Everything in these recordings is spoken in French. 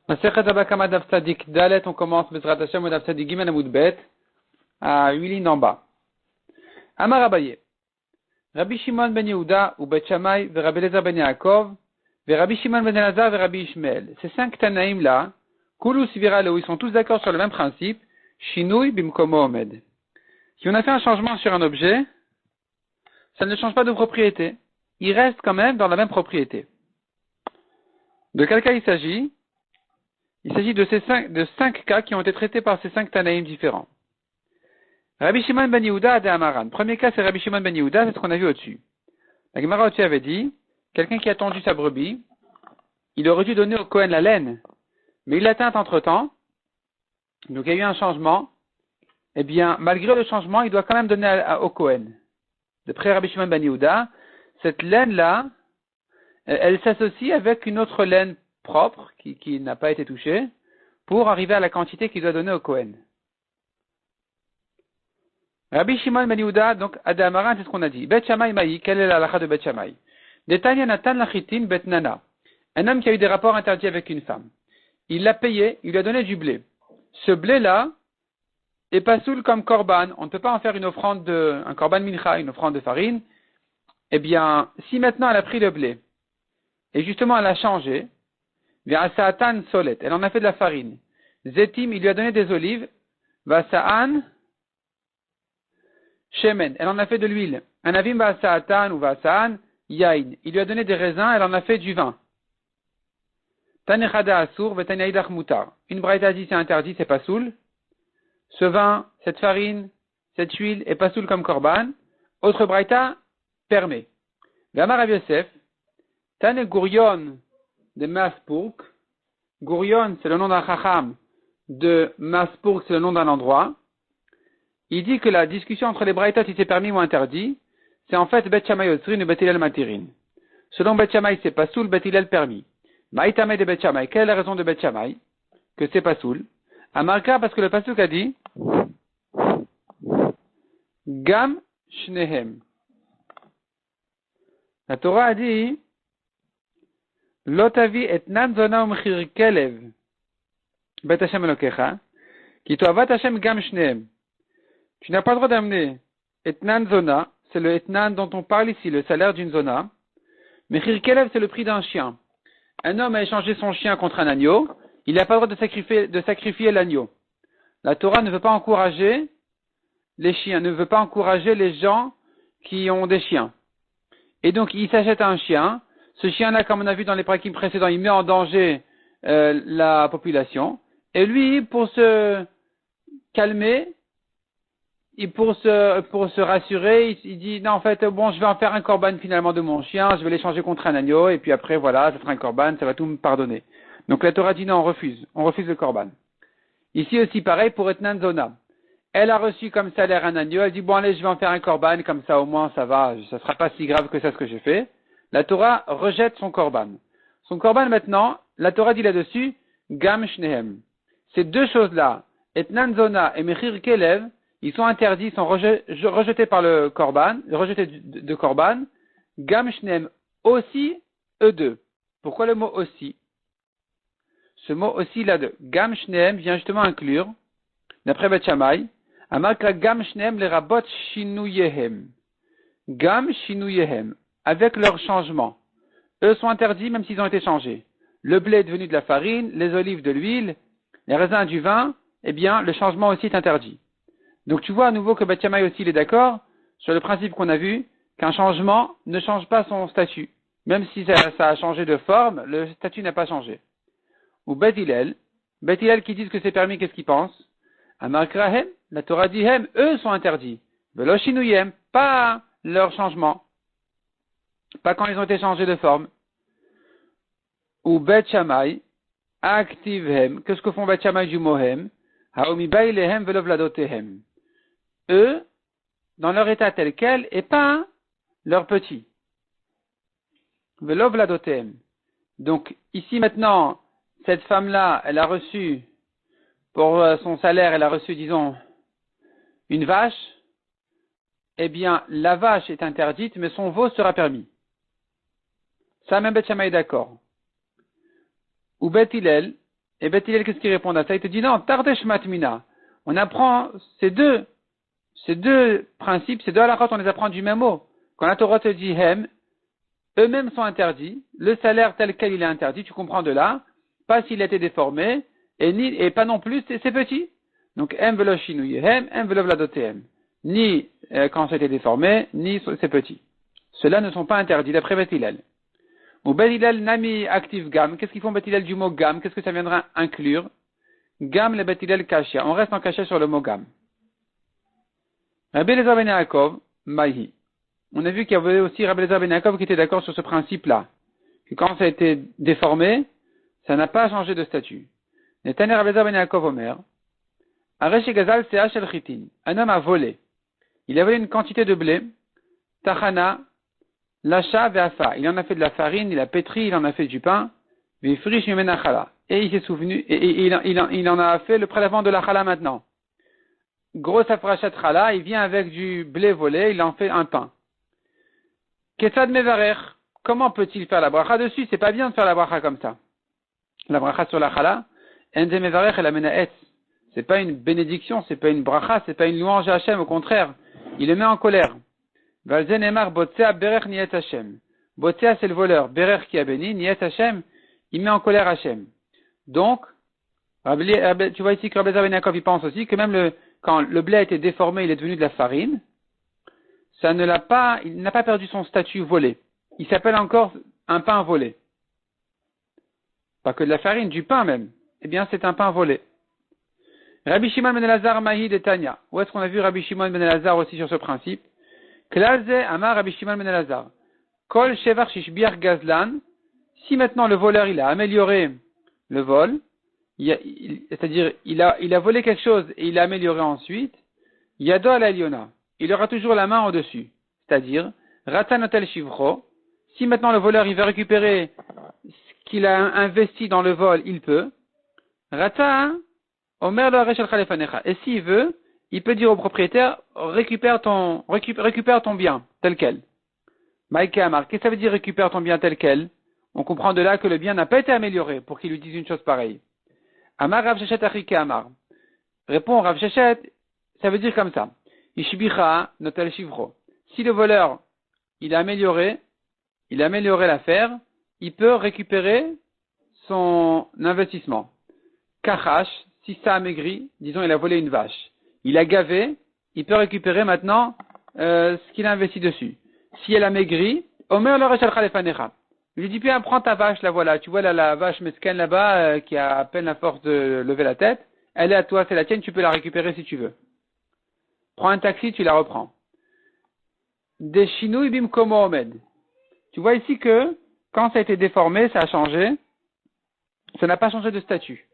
Masechet Baba Kama Daf Tzadik Dalet, on commence Bezrat Hashem ou Daf Tzadik Gimel Amud Bet, à 8 lignes en bas. Amar Abaye, Rabbi Shimon ben Yehuda ou Bet Shammai, ve Rabbi Elazar ben Yaakov, ve Rabbi Shimon ben Elazar, ve Rabbi Ishmael. Ces 5 Tanaïm là, Kulu Sivira où ils sont tous d'accord sur le même principe, Shinui Bimkomo Omed. Si on a fait un changement sur un objet, ça ne change pas de propriété. Il reste quand même dans la même propriété. De quel cas il s'agit? Il s'agit de cinq cas qui ont été traités par ces 5 Tanaïm différents. Rabbi Shimon ben Yehuda de Amaran. Premier cas, c'est Rabbi Shimon ben Yehuda, c'est ce qu'on a vu au-dessus. La Gemara au-dessus avait dit, quelqu'un qui a tendu sa brebis, il aurait dû donner au Kohen la laine, mais il l'a atteinte entre-temps, donc il y a eu un changement. Eh bien, malgré le changement, il doit quand même donner au Kohen. D'après Rabbi Shimon ben Yehuda, cette laine-là, elle s'associe avec une autre laine propre, qui n'a pas été touchée, pour arriver à la quantité qu'il doit donner au Kohen. Rabbi Shimon ben Yehuda, donc, Adamaran, c'est ce qu'on a dit. Bet Shammai Maï, quelle est la halakha de Bet Shammai? Detanya Natan Lachitin Bet Nana. Un homme qui a eu des rapports interdits avec une femme. Il l'a payé, il lui a donné du blé. Ce blé-là est pas soul comme korban. On ne peut pas en faire une offrande un korban mincha, une offrande de farine. Eh bien, si maintenant elle a pris le blé, et justement elle a changé, Sa'atan solet, elle en a fait de la farine. Zetim, il lui a donné des olives. Vasa'an shemen, elle en a fait de l'huile. Anavim Vasa'atan ou Vasa'an yain, il lui a donné des raisins, elle en a fait du vin. Tanechada asur, vetanaïdach mutar. Une braïta dit c'est interdit, c'est pas soul. Ce vin, cette farine, cette huile est pas soul comme korban. Autre braïta permet. Gamar Rav Yosef, Tane Gourion de Maspurk. Gourion, c'est le nom d'un chacham. De Maspurk, c'est le nom d'un endroit. Il dit que la discussion entre les braïtas si c'est permis ou interdit, c'est en fait Bet Shammai Otzrin ou Bet Hillel Matirin. Selon Bet Shammai, c'est pas soul, Bet Hillel permis. Maïtamé de Bet Shammai, quelle est la raison de Bet Shammai que c'est pas soul? Amarka, parce que le pasuk a dit Gam Shnehem. La Torah a dit Lotavi et Nanzona umchir kelev Bet Hashem Elokecha ki toavat Hashem Gam Shnehem. Tu n'as pas le droit d'amener etnan zona, c'est le etnan dont on parle ici, le salaire d'une zona. Mechir kelev, c'est le prix d'un chien. Un homme a échangé son chien contre un agneau, il n'a pas le droit de sacrifier l'agneau. La Torah ne veut pas encourager les chiens, ne veut pas encourager les gens qui ont des chiens. Et donc, il s'achète un chien. Ce chien-là, comme on a vu dans les prakim précédents, il met en danger la population. Et lui, pour se calmer, et pour se rassurer, il dit, non, en fait, bon, je vais en faire un korban finalement de mon chien, je vais l'échanger contre un agneau, et puis après, voilà, ça sera un korban, ça va tout me pardonner. Donc la Torah dit non, on refuse le korban. Ici aussi, pareil, pour Etnan Zona. Elle a reçu comme salaire un agneau, elle dit, bon, allez, je vais en faire un korban, comme ça, au moins, ça va, ça sera pas si grave que ça, ce que j'ai fait. La Torah rejette son korban. Son korban, maintenant, la Torah dit là-dessus, Gam Shnehem. Ces deux choses-là, Etnan Zona et Mechir Kelev, ils sont interdits, ils sont rejetés par le korban, rejetés de korban. Gam Shnehem, aussi, eux deux. Pourquoi le mot aussi? Ce mot aussi là de Gam Shnehem vient justement inclure, d'après Bet Shammai, Amakra Gam Shnehem le rabot Shinuyehem. Gam Shinuyehem, avec leur changement. Eux sont interdits même s'ils ont été changés. Le blé est devenu de la farine, les olives de l'huile, les raisins du vin, eh bien, le changement aussi est interdit. Donc tu vois à nouveau que Bet Shammai aussi il est d'accord sur le principe qu'on a vu, qu'un changement ne change pas son statut. Même si ça a changé de forme, le statut n'a pas changé. Ou Bet Hillel qui disent que c'est permis, qu'est-ce qu'ils pensent? Amar Krahem, la Torah dit Hem, eux sont interdits. Velo Shinuyem, pas leur changement. Pas quand ils ont été changés de forme. Ou Bet Shammai, active Hem, qu'est-ce que font Bet Shammai du mot Hem? Haomi Bailehem velo Vladotehem. Eux, dans leur état tel quel, et pas leur petit. Velo Vladotehem. Donc, ici maintenant, cette femme-là, elle a reçu, pour son salaire, elle a reçu, disons, une vache. Eh bien, la vache est interdite, mais son veau sera permis. Ça, même Bet Shammai est d'accord. Ou Bet Hillel, Et Beth Hillel, qu'est-ce qu'il répond à ça? Il te dit non, Tardesh Matmina. On apprend ces deux principes, ces deux halakhot, on les apprend du même mot. Quand la Torah te dit hem, eux-mêmes sont interdits. Le salaire tel quel il est interdit, tu comprends de là. Pas s'il a été déformé, et pas non plus, c'est petit. Donc, hem velo shinui hem velo vladotehem. Ni quand c'était déformé, ni c'est petit. Ceux-là ne sont pas interdits, d'après Beth Hillel. Ou Beth Hillel nami active gam. Qu'est-ce qu'ils font Beth Hillel du mot gam? Qu'est-ce que ça viendra inclure? Gam le Beth Hillel kashia. On reste en cachet sur le mot gam. Rabbi Elazar ben Yaakov, mahi. On a vu qu'il y avait aussi Rabbi Elazar ben Yaakov qui était d'accord sur ce principe-là. Que quand ça a été déformé, ça n'a pas changé de statut. Netane Rabbi Elazar ben Yaakov Omer. Aresh Gazal Seah Shel Chitin. Un homme a volé. Il a volé une quantité de blé. Tachana, Lacha ve'afa. Il en a fait de la farine, il a pétri, il en a fait du pain. Ve'ifrish mimena chala. Et il s'est souvenu, et il en a fait le prélèvement de la chala maintenant. Grosse afrachat chala, il vient avec du blé volé, il en fait un pain. Ketsad mevarer. Comment peut-il faire la bracha dessus? C'est pas bien de faire la bracha comme ça. La bracha sur la chala, ende mevarer et la menaetz. C'est pas une bénédiction, c'est pas une bracha, c'est pas une louange à Hachem, au contraire. Il le met en colère. Valzen emar botsea berer niet Hachem. Botsea c'est le voleur, berer qui a béni, niet Hachem, il met en colère Hachem. Donc, tu vois ici que Rabbi Elazar ben Yaakov, il pense aussi que même quand le blé a été déformé, il est devenu de la farine, il n'a pas perdu son statut volé. Il s'appelle encore un pain volé. Pas que de la farine, du pain même. Eh bien, c'est un pain volé. Rabbi Shimon ben Elazar Mahi de Tanya. Où est-ce qu'on a vu Rabbi Shimon ben Elazar aussi sur ce principe? Klal ze amar Rabbi Shimon ben Elazar. Kol shevar shishbiach gazlan. Si maintenant le voleur il a amélioré le vol, c'est-à-dire il a volé quelque chose et il l'a amélioré ensuite, yado al aliona. Il aura toujours la main au-dessus. C'est-à-dire ratan otel shivro. Si maintenant le voleur il veut récupérer ce qu'il a investi dans le vol, il peut. Rata Omer lo areshel khalefanecha. Et s'il veut, il peut dire au propriétaire, récupère ton bien, tel quel. Maïke Amar, qu'est-ce que ça veut dire récupère ton bien tel quel? On comprend de là que le bien n'a pas été amélioré pour qu'il lui dise une chose pareille. Amar Rav Shechet Achike Amar. Répond Rav Shechet, ça veut dire comme ça. Ishbicha notel shivro. Si le voleur, il a amélioré l'affaire, il peut récupérer son investissement. Kachash, si ça a maigri, disons il a volé une vache, il a gavé, il peut récupérer maintenant ce qu'il a investi dessus. Si elle a maigri, Omer lo rechal khalefanecha. Il lui dit bien prends ta vache, la voilà, tu vois là, la vache mesquine là-bas qui a à peine la force de lever la tête, elle est à toi, c'est la tienne, tu peux la récupérer si tu veux. Prends un taxi, tu la reprends. Deshinou ibim komo omed. Tu vois ici que quand ça a été déformé, ça a changé, ça n'a pas changé de statut.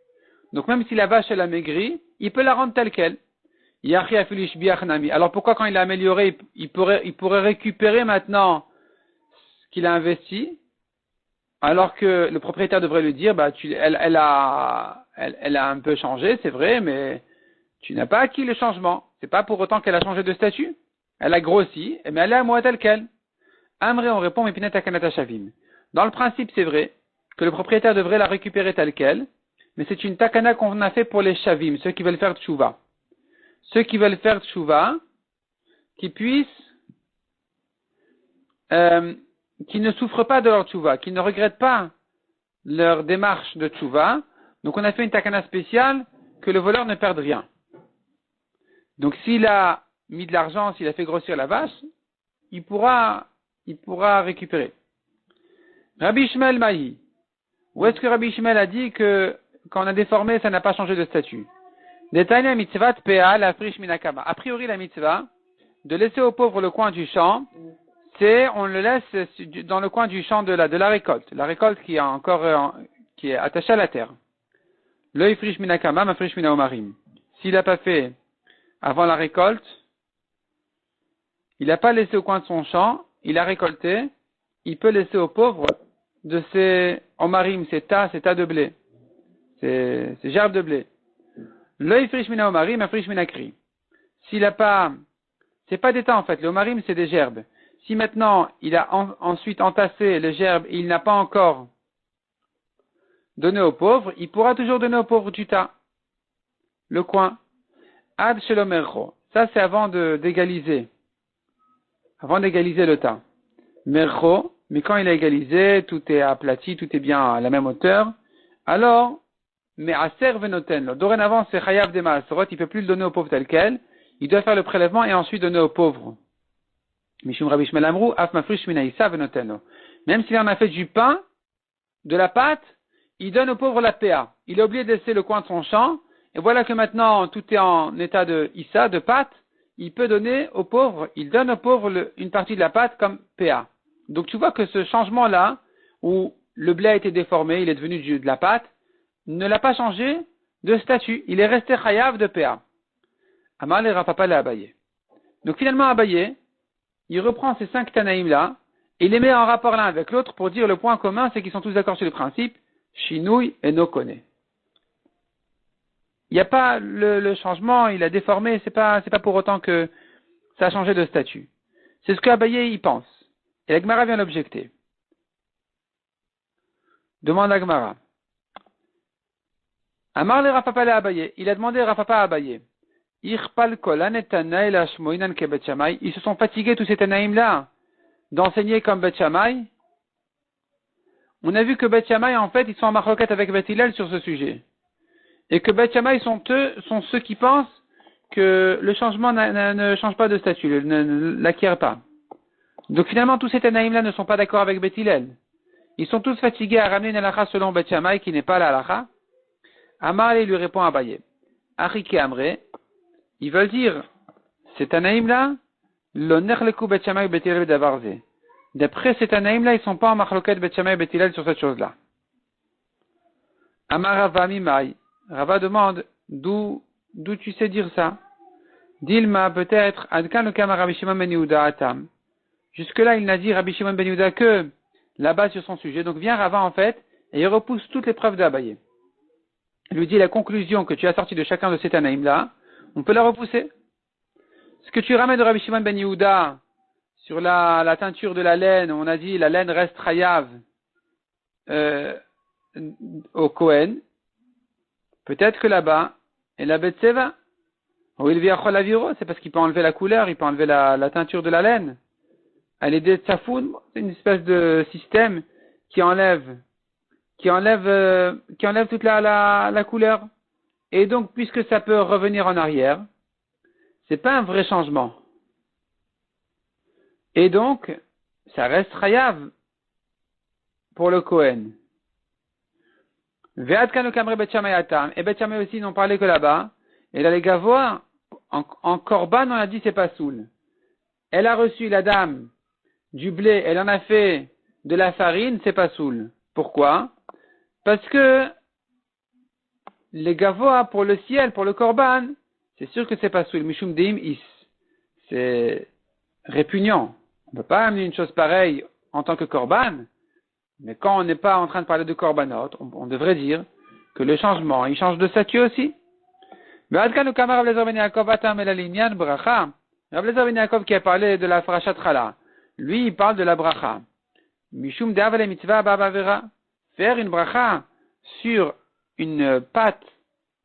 Donc même si la vache elle a maigri, il peut la rendre telle quelle. Alors pourquoi quand il l'a amélioré, il pourrait récupérer maintenant ce qu'il a investi, alors que le propriétaire devrait lui dire, elle a un peu changé, c'est vrai, mais tu n'as pas acquis le changement. C'est pas pour autant qu'elle a changé de statut. Elle a grossi, mais elle est à moi telle quelle. Amré, on répond, mais pineta kanata shavim. Dans le principe, c'est vrai que le propriétaire devrait la récupérer telle quelle. Mais c'est une takana qu'on a fait pour les shavim, ceux qui veulent faire tchouva. Ceux qui veulent faire tchouva, qui puissent, qui ne souffrent pas de leur tchouva, qui ne regrettent pas leur démarche de tchouva. Donc on a fait une takana spéciale que le voleur ne perde rien. Donc s'il a mis de l'argent, s'il a fait grossir la vache, il pourra récupérer. Rabbi Ishmael Mahi. Où est-ce que Rabbi Ishmael a dit que quand on a déformé, ça n'a pas changé de statut? Détaillé mitzvah pea la frish minakama. A priori, la mitzvah de laisser au pauvre le coin du champ, c'est on le laisse dans le coin du champ de la récolte. La récolte qui est encore qui est attachée à la terre. Le frish minakama, ma frish minaomarim. S'il n'a pas fait avant la récolte, il n'a pas laissé au coin de son champ, il a récolté, il peut laisser aux pauvres de ses omarim, ses tas de blé. C'est gerbes de blé. L'œil frish mina omarim, un frish mina kri. S'il a pas, c'est pas des tas en fait, les omarim c'est des gerbes. Si maintenant il a ensuite entassé les gerbes et il n'a pas encore donner aux pauvres, il pourra toujours donner aux pauvres du tas. Le coin. Ad shelomercho. Ça, c'est avant d'égaliser. Avant d'égaliser le tas. Mercho, mais quand il a égalisé, tout est aplati, tout est bien à la même hauteur, alors, mais aser venoten. Dorénavant, c'est chayav de maasorot, il ne peut plus le donner aux pauvres tel quel, il doit faire le prélèvement et ensuite donner aux pauvres. Mishum Rabbi Shmuel Amrou, af mafrish minaïsa venoten. Même s'il en a fait du pain, de la pâte, il donne aux pauvres la PA. Il est obligé de laisser le coin de son champ, et voilà que maintenant tout est en état de issa, de pâte, il peut donner aux pauvres, il donne aux pauvres une partie de la pâte comme PA. Donc tu vois que ce changement-là, où le blé a été déformé, il est devenu de la pâte, ne l'a pas changé de statut. Il est resté chayav de PA. Amar le Rapapa le Abaye. Donc finalement Abaye, il reprend ces 5 Tanaïm-là, et il les met en rapport l'un avec l'autre pour dire le point commun, c'est qu'ils sont tous d'accord sur le principe, Shinui et no kone. Il n'y a pas le changement, il a déformé, c'est pas pour autant que ça a changé de statut. C'est ce qu'Abaye y pense. Et la Gemara vient l'objecter. Demande à Gemara. Amar le Rapapa le Abaye. Il a demandé Rapapa à Abaye. Irpal kolan et tanaï la shmoinan ke Bet Shammai. Ils se sont fatigués tous ces tanaïm-là d'enseigner comme Bet Shammai. On a vu que Bet Shammai, en fait, ils sont en marloquette avec Bet Hillel sur ce sujet. Et que Bet Shammai sont ceux qui pensent que le changement ne change pas de statut, ne l'acquiert pas. Donc finalement, tous ces Tanaïm-là ne sont pas d'accord avec Bet Hillel. Ils sont tous fatigués à ramener une halakha selon Bet Shammai qui n'est pas la halakha. Amar lui répond à Abaye. Arike Amre, ils veulent dire, ces Tanaïm-là, l'oner leku Bet Shammai Bet Hillel d'avarze. D'après ces Tanaïm-là, ils ne sont pas en marloquette Bet Shammai Bet Hillel sur cette chose-là. Amar Rava Mimai. Rava demande, d'où tu sais dire ça? Dilma, peut-être, Adkan le Kama Rabbi Shimon ben Yehuda Atam. Jusque-là, il n'a dit Rabbi Shimon ben Yehuda que là-bas sur son sujet. Donc vient Rava en fait, et il repousse toutes les preuves d'Abaye. Il lui dit la conclusion que tu as sortie de chacun de ces Tanaïm-là, on peut la repousser. Ce que tu ramènes de Rabbi Shimon ben Yehuda sur la teinture de la laine, on a dit la laine reste chayav au Kohen. Peut-être que là-bas, et la Betseva, où il vient à la viro, c'est parce qu'il peut enlever la couleur, il peut enlever la teinture de la laine. Elle est des tsafoun, c'est une espèce de système qui enlève toute la couleur. Et donc, puisque ça peut revenir en arrière, c'est pas un vrai changement. Et donc, ça reste chayav pour le Kohen. Et Bet Shammai aussi n'ont parlé que là-bas. Et là, les Gavois, en Korban, on a dit c'est pas soul. Elle a reçu, la dame, du blé, elle en a fait de la farine, c'est pas soul. Pourquoi? Parce que les Gavois, pour le ciel, pour le Korban, c'est sûr que c'est pas soul. Mishum deim is. C'est répugnant. On ne peut pas amener une chose pareille en tant que Korban. Mais quand on n'est pas en train de parler de korbanot, on devrait dire que le changement, il change de statut aussi. Rav Lezer ben Yaakov qui a parlé de la frachat chala, lui il parle de la bracha. Mishum de'avale mitzvah ba'avera. Faire une bracha sur une pâte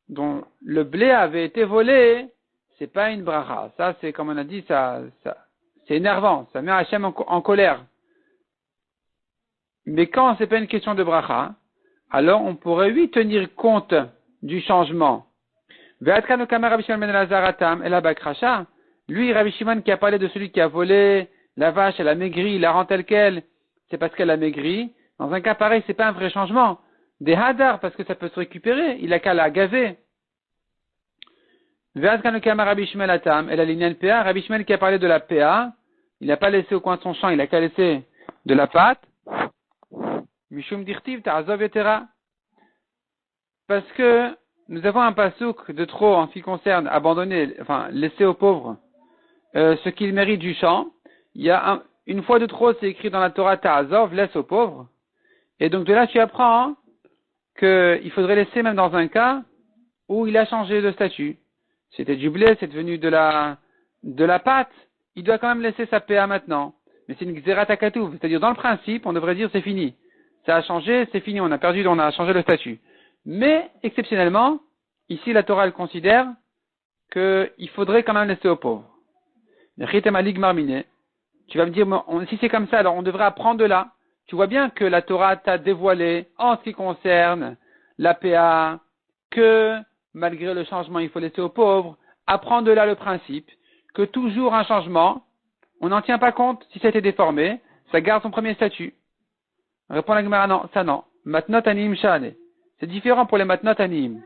dont le blé avait été volé, c'est pas une bracha. Ça c'est comme on a dit, ça c'est énervant, ça met Hachem en colère. Mais quand c'est pas une question de bracha, alors on pourrait lui tenir compte du changement. Lui, Rabbi Shimon qui a parlé de celui qui a volé la vache, elle a maigri, il la rend telle qu'elle, c'est parce qu'elle a maigri. Dans un cas pareil, c'est pas un vrai changement. Des hadar, parce que ça peut se récupérer, il a qu'à la gazer. Rabbi Shimon qui a parlé de la PA, il n'a pas laissé au coin de son champ, il a qu'à laisser de la pâte. Mishum dirtiv ta'azov yetera. Parce que nous avons un pasouk de trop en ce qui concerne abandonner, enfin laisser aux pauvres ce qu'ils méritent du champ. Il y a une fois de trop, c'est écrit dans la Torah ta'azov, laisse aux pauvres. Et donc de là tu apprends qu'il faudrait laisser même dans un cas où il a changé de statut. C'était du blé, c'est devenu de la pâte. Il doit quand même laisser sa PA maintenant. Mais c'est une xérat akatouv, c'est-à-dire dans le principe, on devrait dire c'est fini. ça a changé, c'est fini, on a changé le statut. Mais, exceptionnellement, ici la Torah elle considère qu'il faudrait quand même laisser aux pauvres. Tu vas me dire, si c'est comme ça, alors on devrait apprendre de là. Tu vois bien que la Torah t'a dévoilé, en ce qui concerne l'APA, que malgré le changement, il faut laisser aux pauvres. Apprendre de là le principe que toujours un changement, on n'en tient pas compte si ça a été déformé, ça garde son premier statut. Répond la Gemara, non, ça non. Matnot anim shane. C'est différent pour les matnot anim.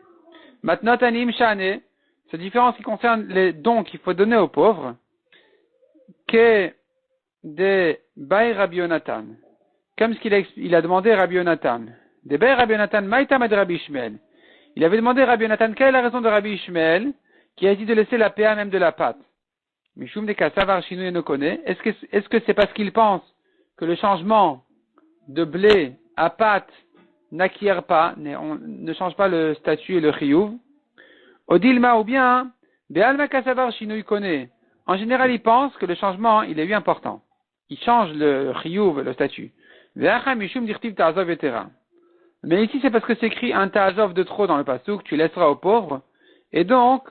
Matnot anim shane, c'est différent en ce qui concerne les dons qu'il faut donner aux pauvres, que des Baï Rabbi Yonatan, comme ce qu'il a demandé Rabbi Yonatan. Des Baï Rabbi Yonatan, Maïtam ad Rabbi Ishmael. Il avait demandé à Rabbi Yonatan quelle est la raison de Rabbi Ishmael qui a dit de laisser la PA même de la pâte. Mishum de Kassavar Shinu et ne connaît. Est-ce que c'est parce qu'il pense que le changement de blé à pâte n'acquiert pas, ne change pas le statut et le chiyuv? Odilma ou bien, Be'alma Kassavar Shinu connaît. En général, il pense que le changement, il est eu important. Il change le chiyuv, le statut. Mais ici, c'est parce que c'est écrit un ta'azov de trop dans le pasuk, tu laisseras aux pauvres. Et donc,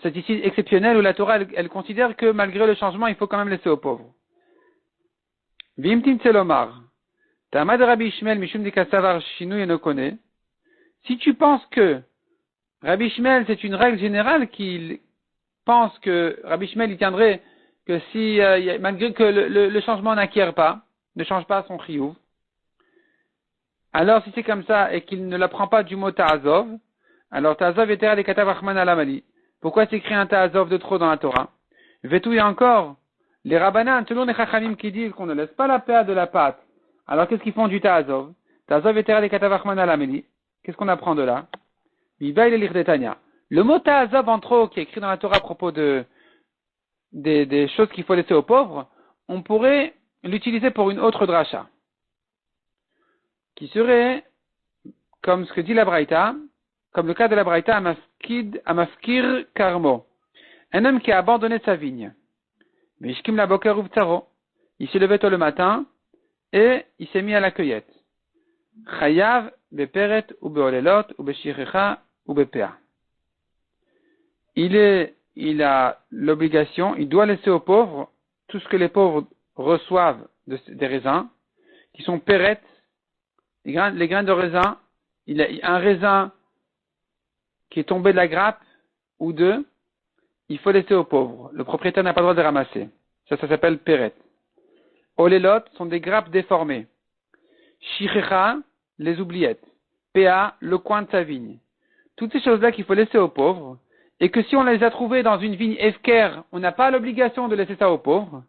c'est ici exceptionnel où la Torah, elle considère que malgré le changement, il faut quand même laisser aux pauvres. Vimtin Selomar. Ta'amad Rabbi Ishmael Mishum Dikasavar Shinu Yenokone. Si tu penses que Rabbi Ishmael, c'est une règle générale qu'il pense que Rabbi Ishmael, il tiendrait que si, malgré que le changement n'acquiert pas, ne change pas son chiyuv, alors si c'est comme ça et qu'il ne l'apprend pas du mot ta'azov, alors ta'azov est terre des katav Rahman alamali. Pourquoi c'est écrit un ta'azov de trop dans la Torah? Vetouille encore, les rabbanan, selon les chachamim qui disent qu'on ne laisse pas la paix de la pâte, alors qu'est-ce qu'ils font du ta'azov? Ta'azov est terre des katav Rahman alamali. Qu'est-ce qu'on apprend de là? Bibail et l'Irdetania. Le mot ta'azov en trop qui est écrit dans la Torah à propos des choses qu'il faut laisser aux pauvres, on pourrait l'utiliser pour une autre dracha, qui serait, comme ce que dit la Braïta, comme le cas de la Braïta Amafkir Karmo, un homme qui a abandonné sa vigne. Mishkim la boker uvtsaro. Il s'est levé tôt le matin et il s'est mis à la cueillette. Chayav beperet ou beolelot ou beshiricha ou bepea. Il a l'obligation, il doit laisser aux pauvres tout ce que les pauvres reçoivent des raisins, qui sont pérettes, les graines de raisin. Il a un raisin qui est tombé de la grappe, ou deux, il faut laisser aux pauvres. Le propriétaire n'a pas le droit de les ramasser. Ça s'appelle pérette. Olelot sont des grappes déformées. Shirecha, les oubliettes. Péa, le coin de sa vigne. Toutes ces choses-là qu'il faut laisser aux pauvres, et que si on les a trouvées dans une vigne efker, on n'a pas l'obligation de laisser ça aux pauvres.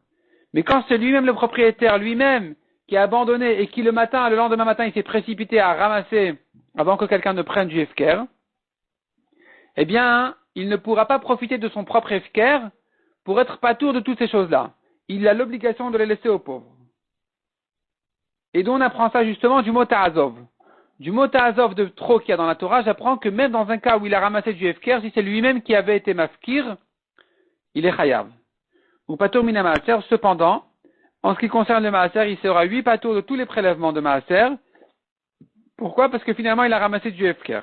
Mais quand c'est lui-même le propriétaire, lui-même, qui a abandonné et qui le lendemain matin, il s'est précipité à ramasser avant que quelqu'un ne prenne du efker, eh bien, il ne pourra pas profiter de son propre efker pour être patour de toutes ces choses-là. Il a l'obligation de les laisser aux pauvres. Et donc on apprend ça justement du mot ta'azov. Du mot ta'azov de trop qu'il y a dans la Torah, j'apprends que même dans un cas où il a ramassé du efker, si c'est lui-même qui avait été mafkir, il est chayav. Ou patour mina maaser, cependant, en ce qui concerne le maaser, il sera 8 patours de tous les prélèvements de maaser. Pourquoi? Parce que finalement il a ramassé du efker.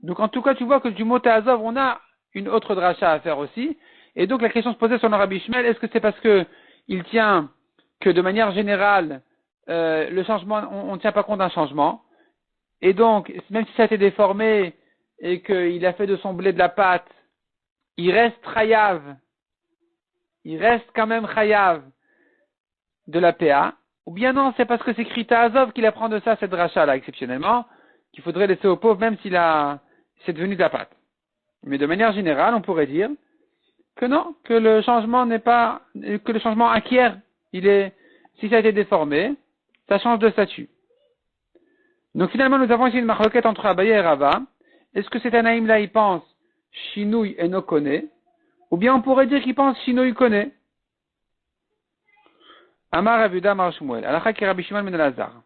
Donc en tout cas, tu vois que du mot ta'azov, on a une autre dracha à faire aussi. Et donc la question se posait sur le Rabbi Ishmael, est-ce que c'est parce que il tient que de manière générale, le changement, on ne tient pas compte d'un changement. Et donc, même si ça a été déformé et qu'il a fait de son blé de la pâte, il reste chayav. Il reste quand même chayav de la PA. Ou bien non, c'est parce que c'est écrit ta'azov qu'il apprend de ça, cette dracha-là, exceptionnellement, qu'il faudrait laisser au pauvre même s'il c'est devenu de la pâte. Mais de manière générale, on pourrait dire que non, que le changement que le changement acquiert. Si ça a été déformé, ça change de statut. Donc finalement, nous avons ici une marloquette entre Abaye et Rava. Est-ce que cet Anaïm-là, il pense Shinouï et no connaît, ou bien on pourrait dire qu'il pense Shinouï connaît. Amar Avuda Amar Shmuel, Alakha ki Rabbi Shimon ben Elazar.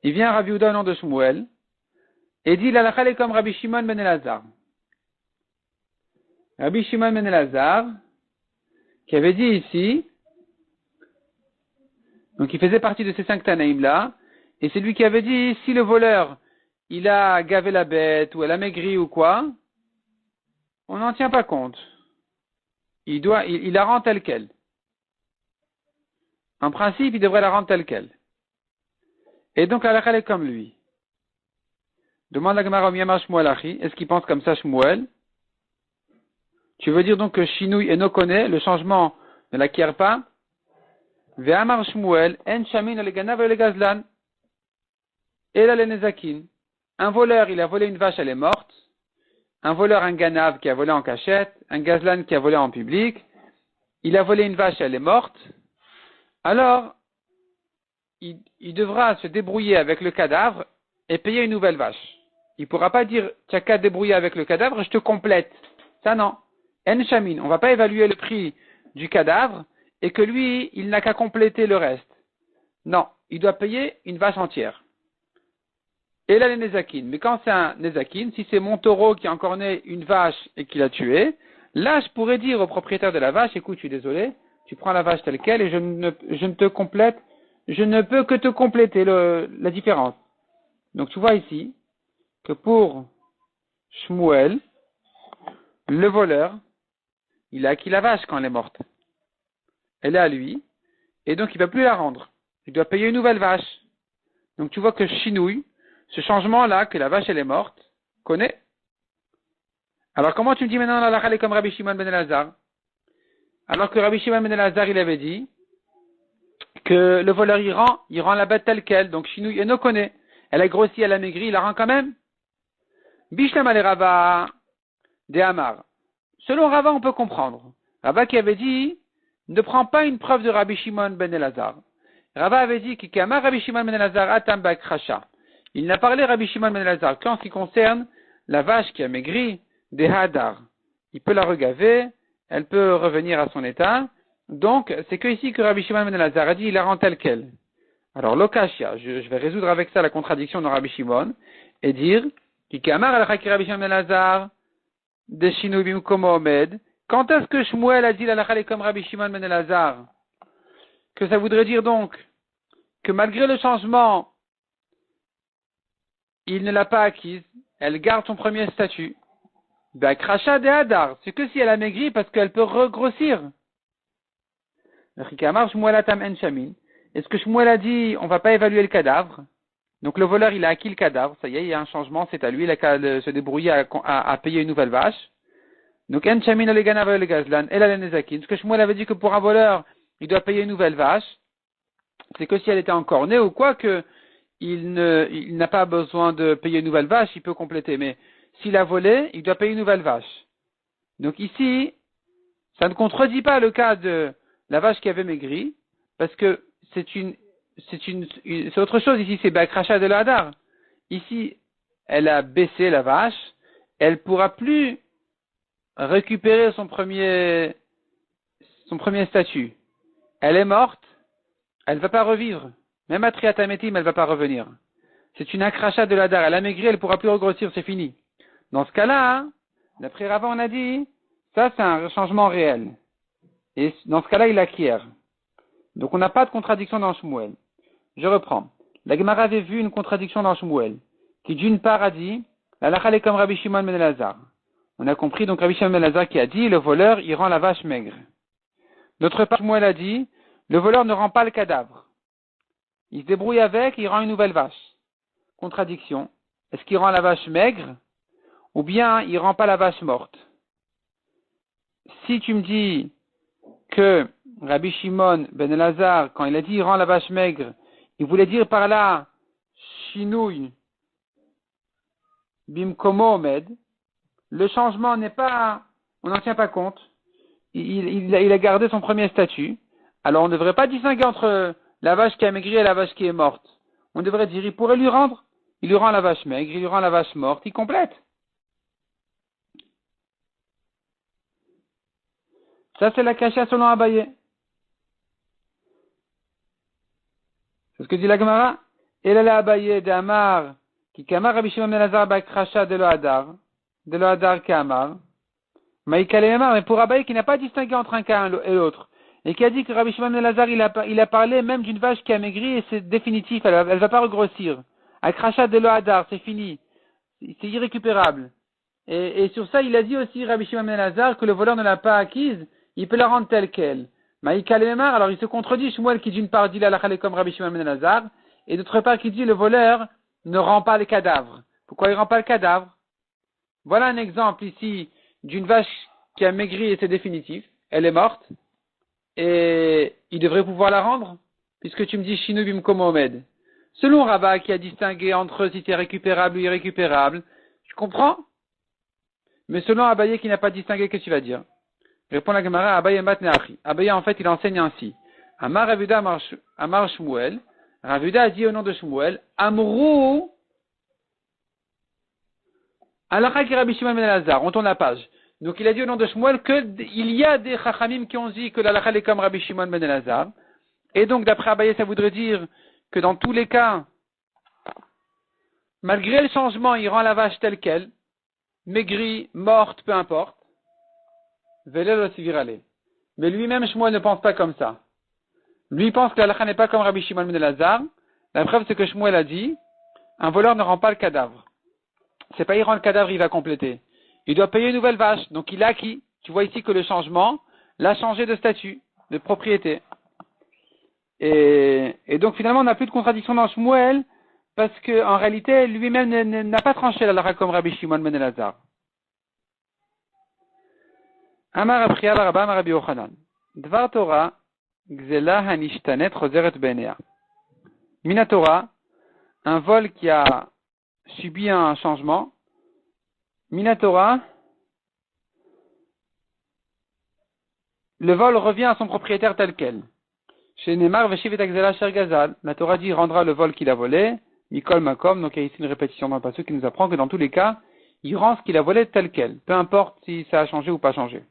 Il vient à Rabbi Yehuda au nom de Shmuel, et dit l'Alakha est comme Rabbi Shimon ben Elazar. Rabbi Shimon ben Elazar, qui avait dit ici Donc il faisait partie de ces 5 Tanaïm là, et c'est lui qui avait dit, si le voleur, il a gavé la bête, ou elle a maigri ou quoi, on n'en tient pas compte. Il la rend telle qu'elle. En principe, il devrait la rendre telle qu'elle. Et donc, la halakha est comme lui. Demande la Gemara au Miyamar Shmuel Achi, est-ce qu'il pense comme ça Shmuel? Tu veux dire donc que Shinui et no connaît, le changement ne l'acquiert pas? Ve'amar Shmuel, en shamin le ganav le gazlan, ela le nezakin. Un voleur, il a volé une vache, elle est morte. Un voleur, un ganav qui a volé en cachette. Un gazlan qui a volé en public. Il a volé une vache, elle est morte. Alors, il devra se débrouiller avec le cadavre et payer une nouvelle vache. Il ne pourra pas dire, tu n'as qu'à te débrouiller avec le cadavre, je te complète. Ça non. En shamin, on ne va pas évaluer le prix du cadavre et que lui, il n'a qu'à compléter le reste. Non, il doit payer une vache entière. Et là, les nezakin. Mais quand c'est un nezakin, si c'est mon taureau qui a encore né une vache et qui l'a tué, là, je pourrais dire au propriétaire de la vache, écoute, je suis désolé, tu prends la vache telle quelle et je ne te complète, je ne peux que te compléter la différence. Donc, tu vois ici que pour Shmuel, le voleur, il a acquis la vache quand elle est morte. Elle est à lui, et donc il ne va plus la rendre. Il doit payer une nouvelle vache. Donc, tu vois que Shinui, ce changement-là, que la vache elle est morte, connaît. Alors comment tu me dis maintenant la halakha est comme Rabbi Shimon ben Elazar? Alors que Rabbi Shimon ben Elazar, il avait dit que le voleur il rend la bête telle qu'elle, donc Shinui Eno connaît. Elle a grossi, elle a maigri, il la rend quand même. Bishlam ale Rava de Amar. Selon Rava, on peut comprendre. Rava qui avait dit, ne prends pas une preuve de Rabbi Shimon ben Elazar. Rava avait dit qu'Amar Rabbi Shimon ben Elazar atam bakrasha. Il n'a parlé Rabbi Shimon ben Elazar qu'en ce qui concerne la vache qui a maigri des hadar. Il peut la regaver, elle peut revenir à son état. Donc, c'est que ici que Rabbi Shimon ben Elazar a dit, il la rend telle qu'elle. Alors, l'okashia, je vais résoudre avec ça la contradiction de Rabbi Shimon et dire, Kikamar al-Chaki Rabbi Shimon ben Elazar, de Shinu bimkomo omed. Quand est-ce que Shmuel a dit la halakha est comme Rabbi Shimon ben Elazar? Que ça voudrait dire donc que malgré le changement, il ne l'a pas acquise, elle garde son premier statut. Ben, crachat de hadar, c'est que si elle a maigri parce qu'elle peut regrossir. Est-ce que Shmuel a dit, on va pas évaluer le cadavre? Donc le voleur, il a acquis le cadavre, ça y est, il y a un changement, c'est à lui, il a qu'à se débrouiller à payer une nouvelle vache. Donc, en shamin le ganav le gazlan, el ale nezakin. Est-ce que Shmuel avait dit que pour un voleur, il doit payer une nouvelle vache? C'est que si elle était encore née ou quoi que, il n'a pas besoin de payer une nouvelle vache, il peut compléter. Mais s'il a volé, il doit payer une nouvelle vache. Donc ici, ça ne contredit pas le cas de la vache qui avait maigri, parce que c'est autre chose ici, c'est Bakrasha de l'Hadar. Ici, elle a baissé la vache, elle pourra plus récupérer son premier statut. Elle est morte, elle ne va pas revivre. Même à Triatametim, elle ne va pas revenir. C'est une akracha de l'Hadar. Elle a maigri, elle ne pourra plus regrossir, c'est fini. Dans ce cas-là, d'après Rava, on a dit, ça c'est un changement réel. Et dans ce cas-là, il acquiert. Donc on n'a pas de contradiction dans Shmuel. Je reprends. La Gemara avait vu une contradiction dans Shmuel, qui d'une part a dit, la halakha est comme Rabbi Shimon ben Elazar. On a compris donc Rabbi Shimon ben Elazar qui a dit, le voleur, il rend la vache maigre. D'autre part, Shmuel a dit, le voleur ne rend pas le cadavre. Il se débrouille avec, il rend une nouvelle vache. Contradiction. Est-ce qu'il rend la vache maigre, ou bien il rend pas la vache morte? Si tu me dis que Rabbi Shimon ben Elazar, quand il a dit il rend la vache maigre, il voulait dire par là, Shinui bimkomo omed, le changement n'est pas, on n'en tient pas compte. Il a gardé son premier statut. Alors on ne devrait pas distinguer entre la vache qui a maigri et la vache qui est morte. On devrait dire, il pourrait lui rendre. Il lui rend la vache maigre, il lui rend la vache morte, il complète. Ça c'est la kasha selon Abaye. C'est ce que dit la Gemara. Et là la Abaye d'Amar, qui kamar Rabbi Shimon ben Elazar bakrasha de lo hadar kamar. Mais pour Abaye qui n'a pas distingué entre un cas et l'autre, et qui a dit que Rabbi Shimon ben Elazar, il a parlé même d'une vache qui a maigri et c'est définitif, elle va pas regrossir. À crachat de l'Ohadar, c'est fini. C'est irrécupérable. Et sur ça, il a dit aussi, Rabbi Shimon ben Elazar, que le voleur ne l'a pas acquise, il peut la rendre telle qu'elle. Maïka Lemar, alors il se contredit, Shmuel qui d'une part dit la halakha comme Rabbi Shimon ben Elazar, et d'autre part qui dit le voleur ne rend pas le cadavre. Pourquoi il rend pas le cadavre? Voilà un exemple ici d'une vache qui a maigri et c'est définitif. Elle est morte. Et il devrait pouvoir la rendre, puisque tu me dis Shinu bimkom omed. Selon Rabat qui a distingué entre si c'est récupérable ou irrécupérable, je comprends. Mais selon Abaye qui n'a pas distingué, qu'est-ce que tu vas dire? Répond la Gemara, Abaye matneachi. Abaye en fait il enseigne ainsi. Amar Ravuda Amar Shmuel. Ravuda a dit au nom de Shmuel, Amrou Alakha ki Rabbi Shimon ben Elazar. On tourne la page. Donc il a dit au nom de Shmuel qu'il y a des chachamim qui ont dit que l'alakha est comme Rabbi Shimon ben Elazar. Et donc d'après Abaye ça voudrait dire que dans tous les cas, malgré le changement, il rend la vache telle qu'elle, maigrie, morte, peu importe. Velel aussi virale. Mais lui-même Shmuel ne pense pas comme ça. Lui pense que l'alakha n'est pas comme Rabbi Shimon ben Elazar. La preuve c'est que Shmuel a dit, un voleur ne rend pas le cadavre. C'est pas il rend le cadavre, il va compléter. Il doit payer une nouvelle vache. Donc il a acquis. Tu vois ici que le changement l'a changé de statut, de propriété. Et donc finalement on n'a plus de contradiction dans Shmuel parce qu'en réalité lui-même n'a pas tranché la halakha comme Rabbi Shimon ben Elazar. Amar Abriya Baraba Amar Rabbi Yochanan. Dvar Torah Gzela Hanishtanet Chozeret Benea. Minatora, un vol qui a subi un changement. Minatora, le vol revient à son propriétaire tel quel. Chez Neymar, Veshiv et Agzela Shergazal, la Torah dit rendra le vol qu'il a volé, Mikol Makom, donc il y a ici une répétition dans le passage qui nous apprend que dans tous les cas, il rend ce qu'il a volé tel quel, peu importe si ça a changé ou pas changé.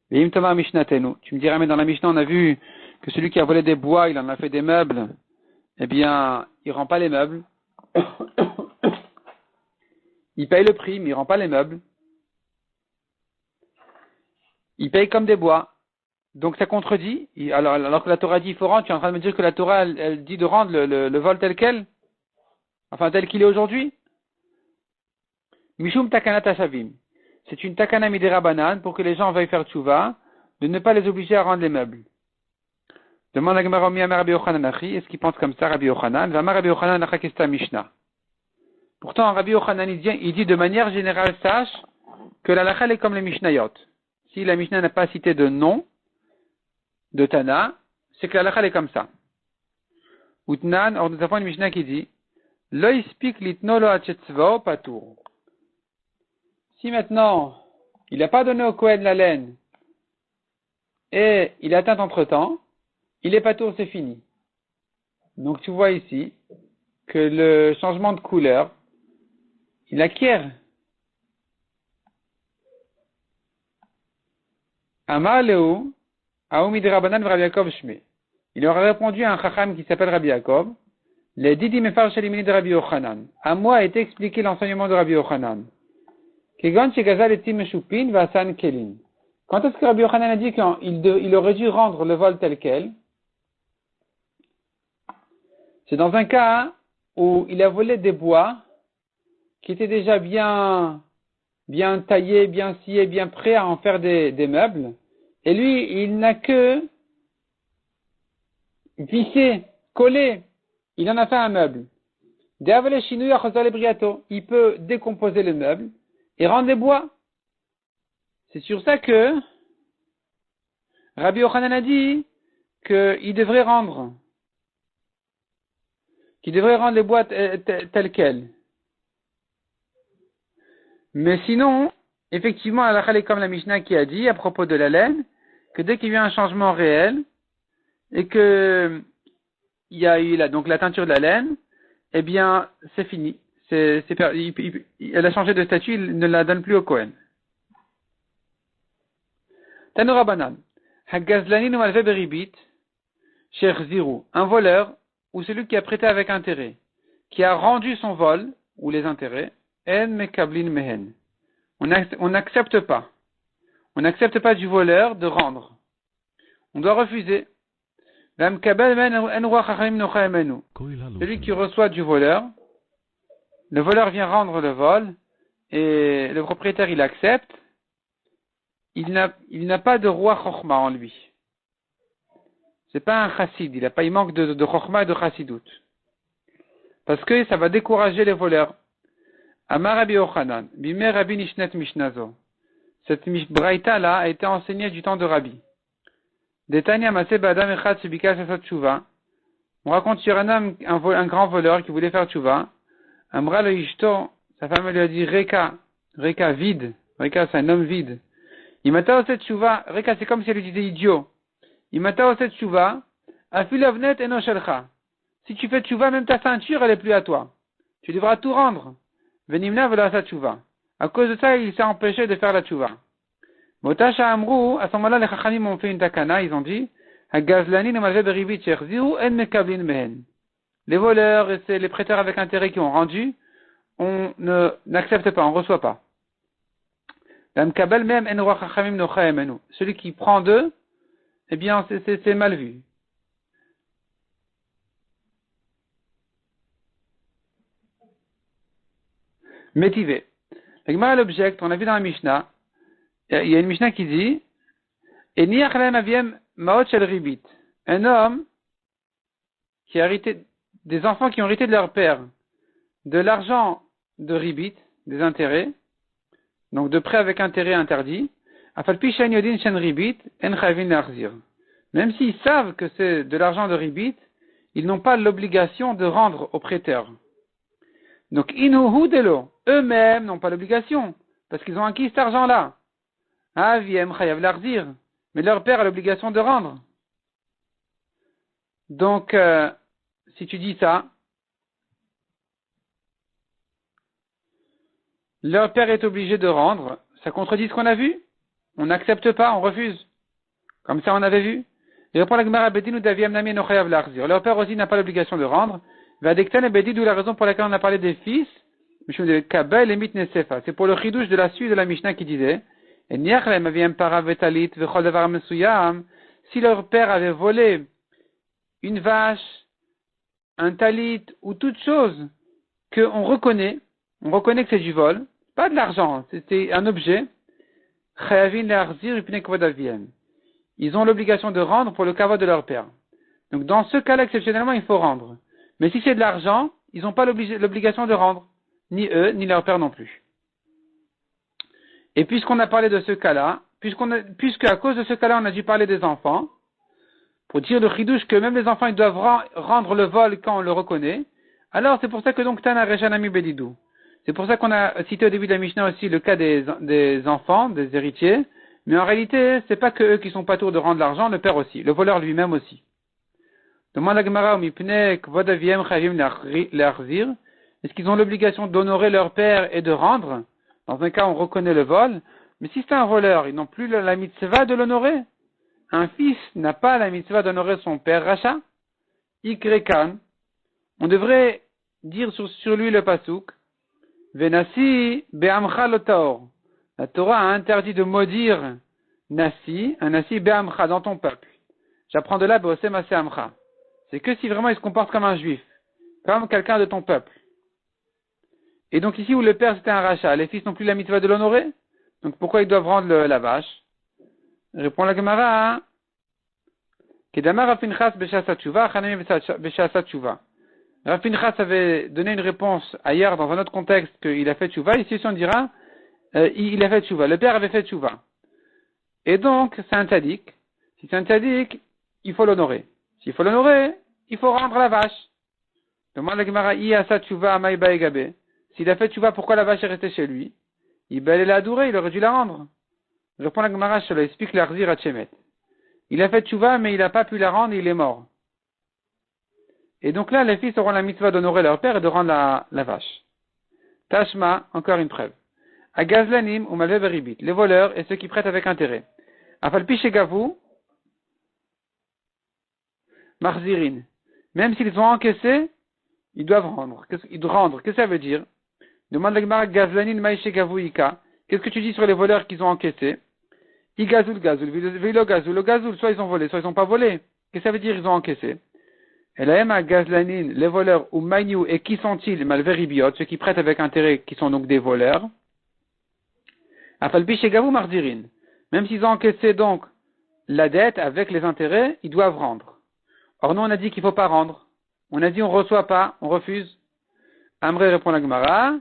Veim Toma Mishnatenu, tu me diras, mais dans la Mishnah, on a vu que celui qui a volé des bois, il en a fait des meubles, eh bien, il rend pas les meubles. Il paye le prix, mais il rend pas les meubles. Il paye comme des bois. Donc ça contredit. Alors que la Torah dit il faut rendre, tu es en train de me dire que la Torah elle dit de rendre le vol tel quel, enfin tel qu'il est aujourd'hui. Mishum takana tashavim. C'est une takana midera banane pour que les gens veuillent faire tchouva, de ne pas les obliger à rendre les meubles. Demande à Gemara Omi Amar Rabbi Yochanan Achi, est-ce qu'il pense comme ça Rabbi Yochanan? Vamar Rabbi Yochanan Achakesta Mishnah. Pourtant Rabbi Yochanan il dit de manière générale sache que la halakha est comme les Mishnayot. Si la Mishnah n'a pas cité de nom de Tana, c'est que la halakha est comme ça. Utnan, or nous avons une Mishnah qui dit Lo ispik litno lo achetzvo patour. Si maintenant il n'a pas donné au Kohen la laine et il atteint entre temps, il est patour, c'est fini. Donc tu vois ici que le changement de couleur, il acquiert. Amar Leu, Aoumi de Rabbanan Rabbi Yaakov Shme. Il aurait répondu à un chacham qui s'appelle Rabbi Yaakov, les Didi Mefar Shalimini de Rabbi Yochanan. À moi a été expliqué l'enseignement de Rabbi Yochanan. Kegon Shegazal et Timeshupin Vasan Kelin. Quand est-ce que Rabbi Yochanan a dit qu'il aurait dû rendre le vol tel quel? C'est dans un cas où il a volé des bois qui étaient déjà bien taillés, bien sciés, bien prêts à en faire des meubles. Et lui, il n'a que vissé, collé. Il en a fait un meuble. Il peut décomposer le meuble et rendre les bois. C'est sur ça que Rabbi Yochanan a dit qu'il devrait rendre les bois tels quels. Mais sinon, effectivement, la halakha est comme la Mishnah qui a dit à propos de la laine, que dès qu'il y a eu un changement réel, et que il y a eu donc la teinture de la laine, eh bien, c'est fini. Elle a changé de statut, il ne la donne plus au Kohen. Tanura Banan. Hagazlani no malve beribit, cher Zirou. Un voleur, ou celui qui a prêté avec intérêt, qui a rendu son vol, ou les intérêts, en mekablin mehen. On n'accepte pas. On n'accepte pas du voleur de rendre. on doit refuser. Celui qui reçoit du voleur, le voleur vient rendre le vol, et le propriétaire il accepte, il n'a pas de roi chokhma en lui. C'est pas un chassid, il manque de chokhma et de chassidout. Parce que ça va décourager les voleurs. Amar Rabbi Yochanan, Bimer Rabbi Nishnet Mishnazo. Cette braïta là a été enseignée du temps de Rabbi. Detania Maseh Badam Echad Shebikash Asat Tshuva. On raconte sur un homme, un grand voleur qui voulait faire Tshuva. Amra le Ishto, sa femme lui a dit Reka vide. Reka c'est un homme vide. Imata Oset Tshuva, Reka c'est comme si elle lui disait idiot. Imata Oset Tshuva, Afilavnet Eno Shelcha. Si tu fais Tshuva, même ta ceinture elle est plus à toi. Tu devras tout rendre. Venimna vela sa Tshuva. À cause de ça, il s'est empêché de faire la Tshuva. Motasha Amrou, à ce moment-là, les Chachamim ont fait une takana, ils ont dit, Hagazlani ne malvé berivit cherziru en mekablin mehen. Les voleurs et les prêteurs avec intérêt qui ont rendu, on n'accepte pas, on ne reçoit pas. Celui qui prend d'eux, eh bien, c'est mal vu. Métivé. La Gemara l'objecte, on a vu dans la Mishnah, il y a une Mishnah qui dit, un homme qui a hérité, des enfants qui ont hérité de leur père, de l'argent de ribit, des intérêts, donc de prêts avec intérêt interdit, même s'ils savent que c'est de l'argent de ribit, ils n'ont pas l'obligation de rendre au prêteur. Donc, eux-mêmes n'ont pas l'obligation, parce qu'ils ont acquis cet argent-là. Mais leur père a l'obligation de rendre. Donc, si tu dis ça, leur père est obligé de rendre, ça contredit ce qu'on a vu. On n'accepte pas, on refuse. Comme ça, on avait vu. Et répond la Gemara, leur père aussi n'a pas l'obligation de rendre. D'où la raison pour laquelle on a parlé des fils, c'est pour le chidouche de la suite de la Mishnah qui disait, si leur père avait volé une vache, un talit ou toute chose qu'on reconnaît, on reconnaît que c'est du vol, pas de l'argent, c'était un objet, ils ont l'obligation de rendre pour le kavod de leur père. Donc dans ce cas-là, exceptionnellement, il faut rendre. Mais si c'est de l'argent, ils n'ont pas l'obligation de rendre. Ni eux, ni leur père non plus. Et puisqu'on a parlé de ce cas-là, puisque à cause de ce cas-là, on a dû parler des enfants, pour dire le chidouche que même les enfants, ils doivent rendre le vol quand on le reconnaît, alors c'est pour ça que donc Tana Reshanami Bedidou. C'est pour ça qu'on a cité au début de la Mishnah aussi le cas des enfants, des héritiers, mais en réalité, c'est pas que eux qui sont pas tours de rendre l'argent, le père aussi, le voleur lui-même aussi. Demande la Gemara au Mipne Kvodaviem Chavim Le'achzir. Est-ce qu'ils ont l'obligation d'honorer leur père et de rendre? Dans un cas, on reconnaît le vol. Mais si c'est un voleur, ils n'ont plus la mitzvah de l'honorer. Un fils n'a pas la mitzvah d'honorer son père rachat. Ikrekan. On devrait dire sur lui le pasuk. Venasi be'amcha lotaor. La Torah a interdit de maudire nasi, un nasi be'amcha dans ton peuple. J'apprends de là be'osem ase amcha. C'est que si vraiment il se comporte comme un juif, comme quelqu'un de ton peuple. Et donc ici où le père c'était un rachat, les fils n'ont plus la mitzvah de l'honorer. Donc pourquoi ils doivent rendre la vache? Répond la Gemara. Kedamar Rav Pinchas b'shasat tshuva, Chanami b'shasat tshuva. Rav Pinchas avait donné une réponse ailleurs dans un autre contexte qu'il a fait tshuva. Ici on dira il a fait tshuva. Le père avait fait tshuva. Et donc c'est un tzaddik. Si c'est un tzaddik, il faut l'honorer. S'il faut l'honorer, il faut rendre la vache. Demande la Gemara Iyasat tshuva amay baegabe. S'il a fait tchouva, pourquoi la vache est restée chez lui? Il l'a adorée, il aurait dû la rendre. Répond la Gemara, je l'explique l'Arzir à Tchemet. Il a fait tchouva, mais il n'a pas pu la rendre, il est mort. Et donc là, les fils auront la mitzvah d'honorer leur père et de rendre la vache. Tashma, encore une preuve. À Gazlanim ou Malve Beribit, les voleurs et ceux qui prêtent avec intérêt. Afalpi Shegavu, Marzirin. Même s'ils ont encaissé, ils doivent rendre. Qu'est-ce que ça veut dire? Demande la Gemara Gazlanin Maïshe Gavuika. Qu'est-ce que tu dis sur les voleurs qu'ils ont encaissés? Igazoul, gazoul, vilo gazoul, gazoul, soit ils ont volé, soit ils n'ont pas volé. Qu'est-ce que ça veut dire ils ont encaissé? Et la à gazlanine, les voleurs, ou magnou, et qui sont-ils? Malveribiot, ceux qui prêtent avec intérêt, qui sont donc des voleurs. Afalpi chez Gavou mardirin. Même s'ils ont encaissé donc la dette avec les intérêts, ils doivent rendre. Or nous on a dit qu'il ne faut pas rendre. On a dit on ne reçoit pas, on refuse. Amré répond la Gemara,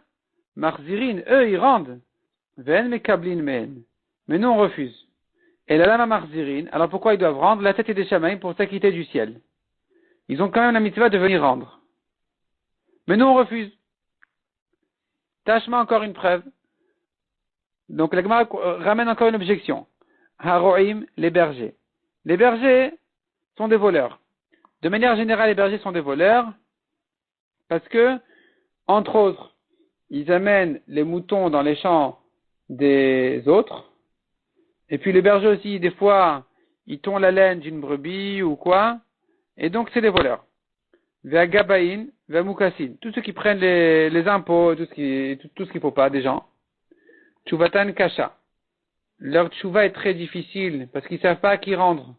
marzirin, eux ils rendent. Ven me kablin men. Mais nous on refuse. Et la lama marzirin, alors pourquoi ils doivent rendre? La tête et des chamaïs pour s'acquitter du ciel. Ils ont quand même la mitzvah de venir rendre. Mais nous on refuse. Tâche-moi encore une preuve. Donc la Gemara ramène encore une objection. Haroim, les bergers. Les bergers sont des voleurs. De manière générale, les bergers sont des voleurs parce que, entre autres, ils amènent les moutons dans les champs des autres. Et puis les bergers aussi, des fois, ils tondent la laine d'une brebis ou quoi. Et donc c'est des voleurs. Ve'agabain, ve'amukassin. Tous ceux qui prennent les impôts, tout ce qu'il faut pas des gens. Tshuvatan kasha. Leur tchouva est très difficile parce qu'ils savent pas à qui rendre.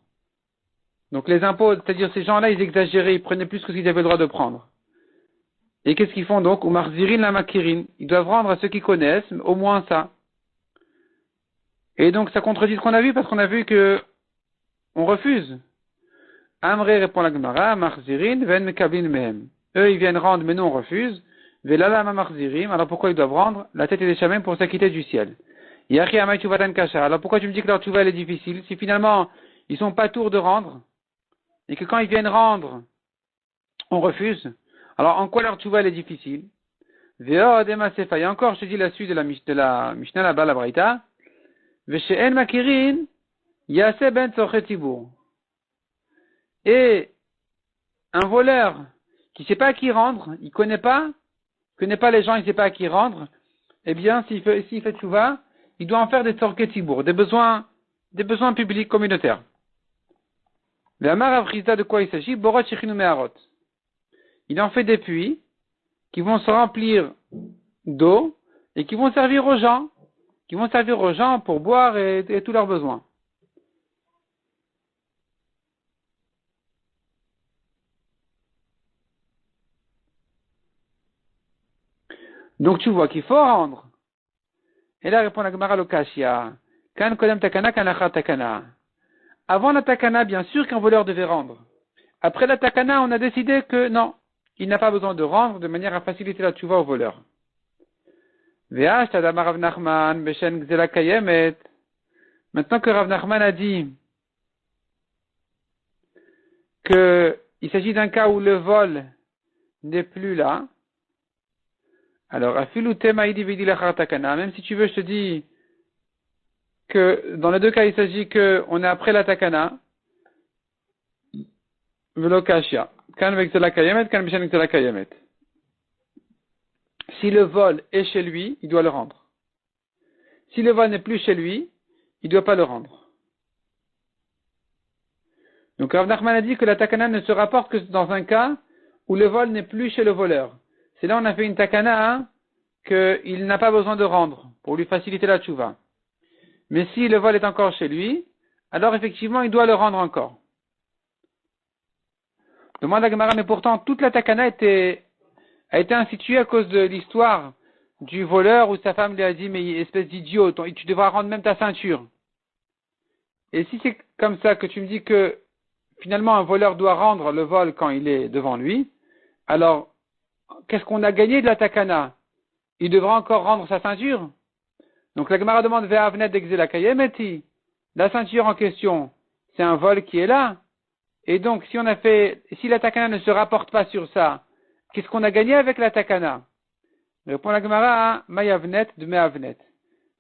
Donc les impôts, c'est-à-dire ces gens-là, ils exagéraient, ils prenaient plus que ce qu'ils avaient le droit de prendre. Et qu'est-ce qu'ils font donc? Ou marzirin la makirin. Ils doivent rendre à ceux qui connaissent, au moins ça. Et donc ça contredit ce qu'on a vu parce qu'on a vu que on refuse. Amré répond la Gemara, marzirin ven mekablin mehem. Eux ils viennent rendre, mais nous on refuse. Velala marzirim. Alors pourquoi ils doivent rendre? La tête et les chamins pour s'acquitter du ciel. Yachi amay tshuvatan kasha. Alors pourquoi tu me dis que leur tchouva est difficile? Si finalement ils sont pas tours de rendre et que quand ils viennent rendre, on refuse. Alors en quoi leur tchouva est difficile? Veo dema sefa. Et encore, je te dis la suite de la Mishnah là-bas, la Braïta. Veshe'en makirin yase ben tzorche tibur. Et un voleur qui sait pas à qui rendre, il connaît pas les gens, il sait pas à qui rendre, eh bien, s'il fait tchouva, il doit en faire des tzorche tibur, des besoins publics communautaires. Ve'amar avchita, de quoi il s'agit? Borot shechinu me'arot. Il en fait des puits qui vont se remplir d'eau et qui vont servir aux gens pour boire et tous leurs besoins. Donc tu vois qu'il faut rendre. Et là répond la Gemara Lokashia. Kan kodem takana, kan achar takana. Avant la takana, bien sûr qu'un voleur devait rendre. Après la takana, on a décidé que non, il n'a pas besoin de rendre de manière à faciliter la tchouva au voleur. Maintenant que Rav Nachman a dit qu'il s'agit d'un cas où le vol n'est plus là, alors, même si tu veux, je te dis que dans les deux cas, il s'agit qu'on est après la takana, velokashia. Si le vol est chez lui, il doit le rendre. Si le vol n'est plus chez lui, il ne doit pas le rendre. Donc Rav Nachman a dit que la takana ne se rapporte que dans un cas où le vol n'est plus chez le voleur. C'est là où on a fait une takana qu'il n'a pas besoin de rendre pour lui faciliter la tchouva. Mais si le vol est encore chez lui, alors effectivement il doit le rendre encore. Demande à Gemara, mais pourtant toute la takana a été instituée à cause de l'histoire du voleur où sa femme lui a dit, mais espèce d'idiot, tu devras rendre même ta ceinture. Et si c'est comme ça que tu me dis que finalement un voleur doit rendre le vol quand il est devant lui, alors qu'est-ce qu'on a gagné de la takana? Il devra encore rendre sa ceinture? Donc la Gemara demande Ve'avnet d'exela kayemeti. La ceinture en question, c'est un vol qui est là. Et donc si la takana ne se rapporte pas sur ça, qu'est-ce qu'on a gagné avec la takana? Répond la Gemara, Mayavnet de Meavnet.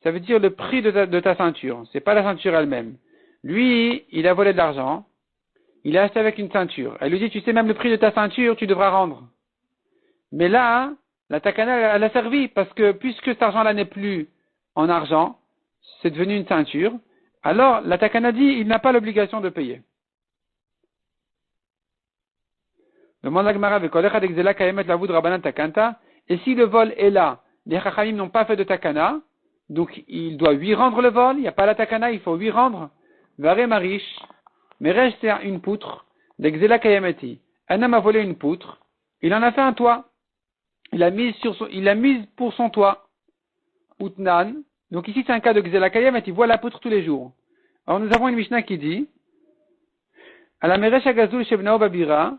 Ça veut dire le prix de ta ceinture. C'est pas la ceinture elle-même. Lui, il a volé de l'argent. Il a acheté avec une ceinture. Elle lui dit, tu sais même le prix de ta ceinture, tu devras rendre. Mais là, la takana, elle a servi parce que puisque cet argent-là n'est plus en argent, c'est devenu une ceinture. Alors, la takana dit, il n'a pas l'obligation de payer. Demande la Gemara, et si le vol est là, les chachamim n'ont pas fait de takana, donc il doit lui rendre le vol, il n'y a pas la takana, il faut lui rendre. Varé marish, mais reste une poutre, d'exela kayameti. Un homme a volé une poutre, il en a fait un toit. Il l'a mise pour son toit. Utnan. Donc ici c'est un cas de Xela Kayameti, il voit la poutre tous les jours. Alors nous avons une Mishnah qui dit, à la Meresh Agazul Shebnao Babira,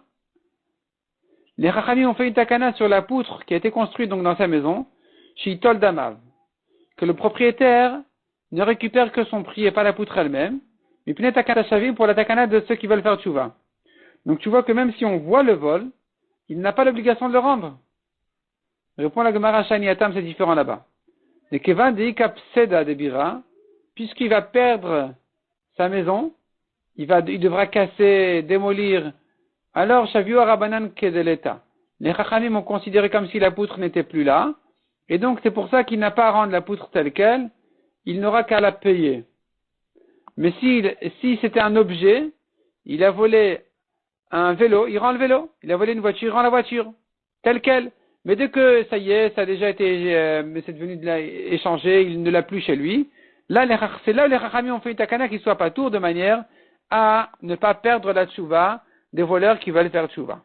les Chachamim ont fait une takana sur la poutre qui a été construite donc dans sa maison, Shitol Damav, que le propriétaire ne récupère que son prix et pas la poutre elle-même, mais Pnet Takana Shavim pour la takana de ceux qui veulent faire tchouva. Donc tu vois que même si on voit le vol, il n'a pas l'obligation de le rendre. Répond la Gemara Shani Atam, c'est différent là-bas. Et Kevan de Ikapseda de Bira, puisqu'il va perdre sa maison, il devra casser, démolir. Alors, Shavio Rabanan Kedeleta. Les Chachamim ont considéré comme si la poutre n'était plus là, et donc c'est pour ça qu'il n'a pas à rendre la poutre telle quelle, il n'aura qu'à la payer. Mais si c'était un objet, il a volé un vélo, il rend le vélo. Il a volé une voiture, il rend la voiture. Telle quelle. Mais dès que ça y est, ça a déjà été, c'est devenu échangé, il ne l'a plus chez lui. Là, c'est là où les Chachamim ont fait une takana qui soit pas tour de manière à ne pas perdre la tchouva des voleurs qui veulent faire tchouva.